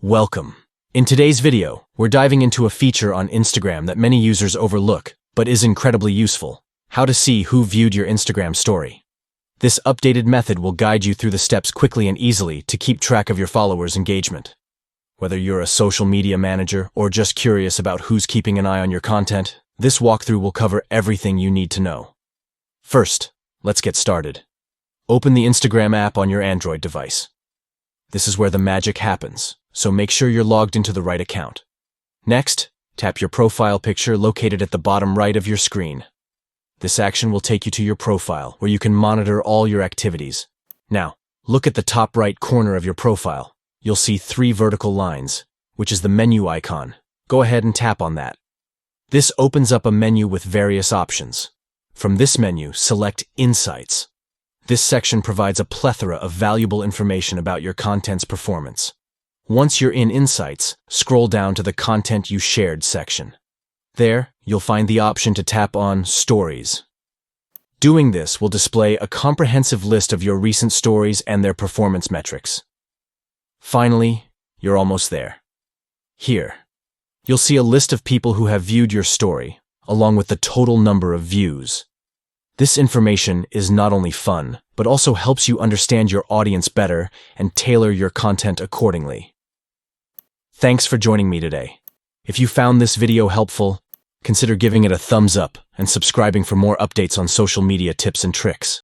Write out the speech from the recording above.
Welcome. In today's video, we're diving into a feature on Instagram that many users overlook, but is incredibly useful: how to see who viewed your Instagram story. This updated method will guide you through the steps quickly and easily to keep track of your followers' engagement. Whether you're a social media manager or just curious about who's keeping an eye on your content, this walkthrough will cover everything you need to know. First, let's get started. Open the Instagram app on your Android device. This is where the magic happens, so make sure you're logged into the right account. Next, tap your profile picture located at the bottom right of your screen. This action will take you to your profile, where you can monitor all your activities. Now, look at the top right corner of your profile. You'll see 3 vertical lines, which is the menu icon. Go ahead and tap on that. This opens up a menu with various options. From this menu, select Insights. This section provides a plethora of valuable information about your content's performance. Once you're in Insights, scroll down to the Content You Shared section. There, you'll find the option to tap on Stories. Doing this will display a comprehensive list of your recent stories and their performance metrics. Finally, you're almost there. Here, you'll see a list of people who have viewed your story, along with the total number of views. This information is not only fun, but also helps you understand your audience better and tailor your content accordingly. Thanks for joining me today. If you found this video helpful, consider giving it a thumbs up and subscribing for more updates on social media tips and tricks.